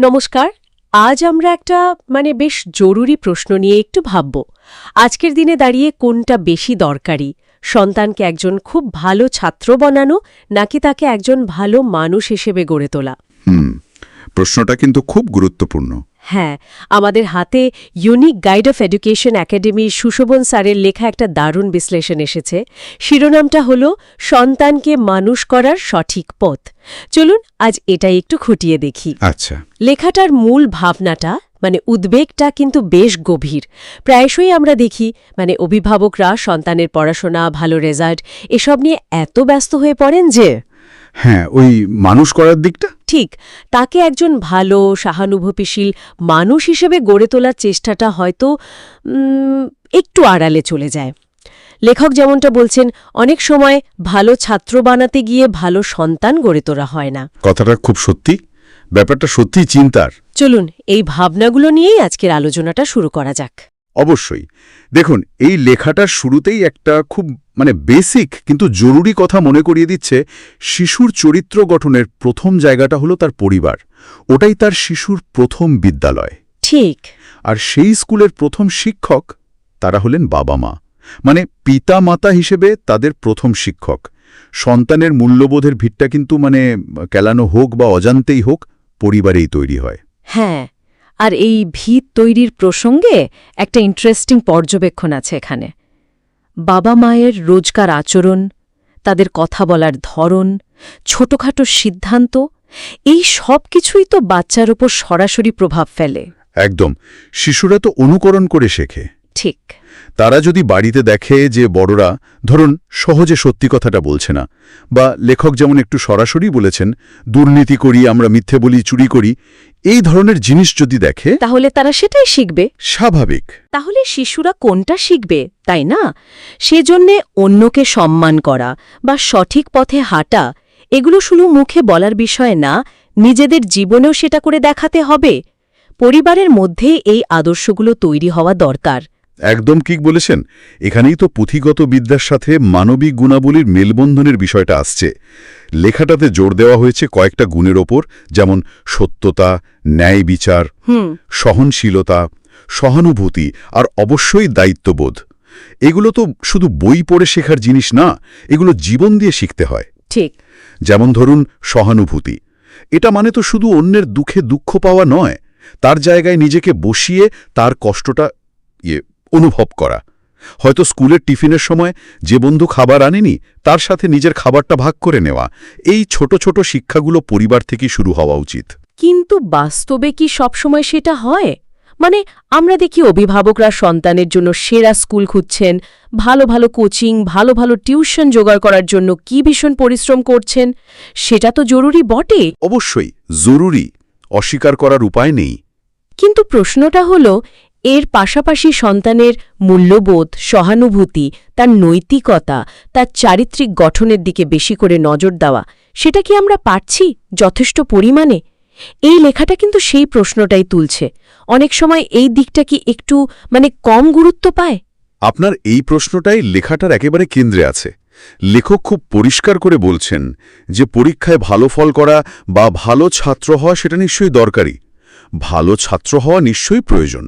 নমস্কার। আজ আমরা একটা বেশ জরুরি প্রশ্ন নিয়ে একটু ভাবব। আজকের দিনে দাঁড়িয়ে কোনটা বেশি দরকারি, সন্তানকে একজন খুব ভালো ছাত্র বানানো নাকি তাকে একজন ভালো মানুষ হিসেবে গড়ে তোলা? প্রশ্নটা কিন্তু খুব গুরুত্বপূর্ণ। হ্যাঁ, আমাদের হাতে ইউনিক গাইড অফ এডুকেশন একাডেমির সুশোভন স্যারের লেখা একটা দারুণ বিশ্লেষণ এসেছে। শিরোনামটা হল সন্তানকে মানুষ করার সঠিক পথ। চলুন আজ এটাই একটু খুঁটিয়ে দেখি। আচ্ছা, লেখাটার মূল ভাবনাটা উদ্বেগটা কিন্তু বেশ গভীর। প্রায়শই আমরা দেখি অভিভাবকরা সন্তানের পড়াশোনা, ভালো রেজাল্ট এসব নিয়ে এত ব্যস্ত হয়ে পড়েন যে হ্যাঁ, ওই মানুষ করার দিকটা ঠিক তাকে একজন ভালো সহানুভূতিশীল মানুষ হিসেবে গড়ে তোলার চেষ্টাটা হয়তো একটু আড়ালে চলে যায়। লেখক যেমনটা বলছেন, অনেক সময় ভালো ছাত্র বানাতে গিয়ে ভালো সন্তান গড়ে তোলা হয় না। কথাটা খুব সত্যি, ব্যাপারটা সত্যিই চিন্তার। চলুন এই ভাবনাগুলো নিয়েই আজকের আলোচনাটা শুরু করা যাক। অবশ্যই। দেখুন, এই লেখাটার শুরুতেই একটা খুব বেসিক কিন্তু জরুরি কথা মনে করিয়ে দিচ্ছে। শিশুর চরিত্র গঠনের প্রথম জায়গাটা হলো তার পরিবার। ওটাই তার শিশুর প্রথম বিদ্যালয়। ঠিক। আর সেই স্কুলের প্রথম শিক্ষক তারা হলেন বাবা মা, পিতা মাতা হিসেবে তাদের প্রথম শিক্ষক। সন্তানের মূল্যবোধের ভিতটা কিন্তু কেলানো হোক বা অজান্তেই হোক, পরিবারেই তৈরি হয়। হ্যাঁ, আর এই ভিত তৈরির প্রসঙ্গে একটা ইন্টারেস্টিং পর্যবেক্ষণ আছে এখানে। বাবা মায়ের রোজকার আচরণ, তাদের কথা বলার ধরন, ছোটখাটো সিদ্ধান্ত, এই সব কিছুই তো বাচ্চার ওপর সরাসরি প্রভাব ফেলে। একদম। শিশুরা তো অনুকরণ করে শেখে। ঠিক। তারা যদি বাড়িতে দেখে যে বড়রা ধরুন সহজে সত্যি কথাটা বলছে না, বা লেখক যেমন একটু সরাসরি বলেছেন, দুর্নীতি করি, আমরা মিথ্যে বলি, চুরি করি, এই ধরনের জিনিস যদি দেখে, তাহলে তারা সেটাই শিখবে। স্বাভাবিক। তাহলে শিশুরা কোনটা শিখবে, তাই না? সেজন্যে অন্যকে সম্মান করা বা সঠিক পথে হাঁটা, এগুলো শুধু মুখে বলার বিষয় না, নিজেদের জীবনেও সেটা করে দেখাতে হবে। পরিবারের মধ্যে এই আদর্শগুলো তৈরি হওয়া দরকার। একদম ঠিক বলেছেন। এখানেই তো পুঁথিগত বিদ্যার সাথে মানবিক গুণাবলীর মেলবন্ধনের বিষয়টা আসছে। লেখাটাতে জোর দেওয়া হয়েছে কয়েকটা গুণের ওপর, যেমন সত্যতা, ন্যায় বিচার, সহনশীলতা, সহানুভূতি আর অবশ্যই দায়িত্ববোধ। এগুলো তো শুধু বই পড়ে শেখার জিনিস না, এগুলো জীবন দিয়ে শিখতে হয়। ঠিক। যেমন ধরুন সহানুভূতি, এটা তো শুধু অন্যের দুঃখে দুঃখ পাওয়া নয়, তার জায়গায় নিজেকে বসিয়ে তার কষ্টটা অনুভব করা। হয়তো স্কুলের টিফিনের সময় যে বন্ধু খাবার আনেনি, তার সাথে নিজের খাবারটা ভাগ করে নেওয়া। এই ছোট ছোট শিক্ষাগুলো পরিবার থেকে শুরু হওয়া উচিত। কিন্তু বাস্তবে কি সবসময় সেটা হয়? আমরা দেখি অভিভাবকরা সন্তানের জন্য সেরা স্কুল খুঁজছেন, ভালো ভালো কোচিং, ভালো ভালো টিউশন জোগাড় করার জন্য কি ভীষণ পরিশ্রম করছেন। সেটা তো জরুরি বটে। অবশ্যই জরুরি, অস্বীকার করার উপায় নেই। কিন্তু প্রশ্নটা হলো, এর পাশাপাশি সন্তানের মূল্যবোধ, সহানুভূতি, তার নৈতিকতা, তার চারিত্রিক গঠনের দিকে বেশি করে নজর দেওয়া, সেটা কি আমরা পারছি যথেষ্ট পরিমাণে? এই লেখাটা কিন্তু সেই প্রশ্নটাই তুলছে। অনেক সময় এই দিকটা কি একটু কম গুরুত্ব পায়? আপনার এই প্রশ্নটাই লেখাটার একেবারে কেন্দ্রে আছে। লেখক খুব পরিষ্কার করে বলছেন যে পরীক্ষায় ভালো ফল করা বা ভালো ছাত্র হওয়া সেটা নিশ্চয়ই দরকারি। ভালো ছাত্র হওয়া নিশ্চয়ই প্রয়োজন।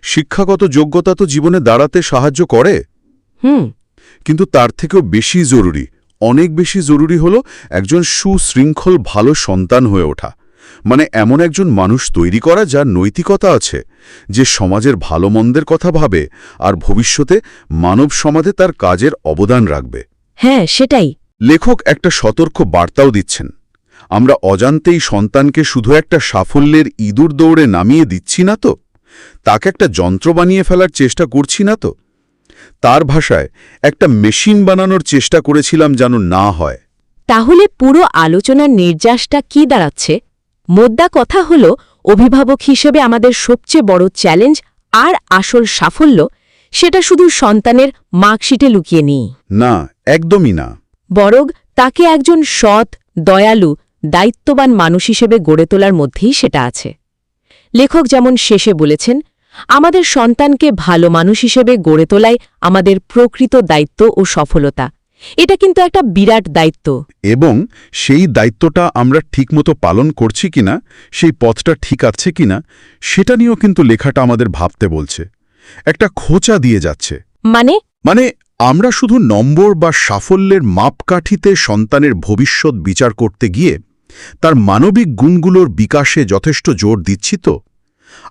শিক্ষাগত যোগ্যতা তো জীবনে দাঁড়াতে সাহায্য করে। কিন্তু তার থেকেও বেশি জরুরি, অনেক বেশি জরুরি হলো একজন সুশৃঙ্খল ভালো সন্তান হয়ে ওঠা। এমন একজন মানুষ তৈরি করা যার নৈতিকতা আছে, যে সমাজের ভালো মন্দের কথা ভাবে আর ভবিষ্যতে মানব সমাজে তার কাজের অবদান রাখবে। হ্যাঁ, সেটাই। লেখক একটা সতর্ক বার্তাও দিচ্ছেন। আমরা অজান্তেই সন্তানকে শুধু একটা সাফল্যের ইঁদুর দৌড়ে নামিয়ে দিচ্ছি না তো, তাকে একটা যন্ত্র বানিয়ে ফেলার চেষ্টা করছি না তো। তার ভাষায়, একটা মেশিন বানানোর চেষ্টা করেছিলাম যেন না হয়। তাহলে পুরো আলোচনার নির্যাসটা কি দাঁড়াচ্ছে? মোদ্দা কথা হল, অভিভাবক হিসেবে আমাদের সবচেয়ে বড় চ্যালেঞ্জ আর আসল সাফল্য সেটা শুধু সন্তানের মার্কশিটে লুকিয়ে নেই। না, একদমই না। বরং তাকে একজন সৎ, দয়ালু, দায়িত্ববান মানুষ হিসেবে গড়ে তোলার মধ্যেই সেটা আছে। লেখক যেমন শেষে বলেছেন, আমাদের সন্তানকে ভালো মানুষ হিসেবে গড়ে তোলাই আমাদের প্রকৃত দায়িত্ব ও সফলতা। এটা কিন্তু একটা বিরাট দায়িত্ব। এবং সেই দায়িত্বটা আমরা ঠিকমতো পালন করছি কিনা, সেই পথটা ঠিক আছে কিনা, সেটা নিয়েও কিন্তু লেখাটা আমাদের ভাবতে বলছে। একটা খোঁচা দিয়ে যাচ্ছে। মানে আমরা শুধু নম্বর বা সাফল্যের মাপকাঠিতে সন্তানের ভবিষ্যৎ বিচার করতে গিয়ে তার মানবিক গুণগুলোর বিকাশে যথেষ্ট জোর দিচ্ছি তো?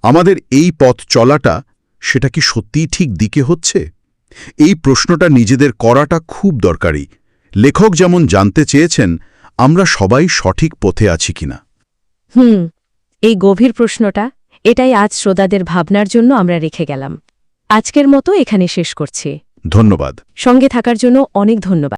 আমাদের এই পথ চলাটা সেটা কি সত্যিই ঠিক দিকে হচ্ছে? এই প্রশ্নটা নিজেদের করাটা খুব দরকারি। লেখক যেমন জানতে চেয়েছেন আমরা সবাই সঠিক পথে আছি কিনা। এই গভীর প্রশ্নটা, এটাই আজ শ্রোতাদের ভাবনার জন্য আমরা রেখে গেলাম। আজকের মতো এখানে শেষ করছি। ধন্যবাদ। সঙ্গে থাকার জন্য অনেক ধন্যবাদ।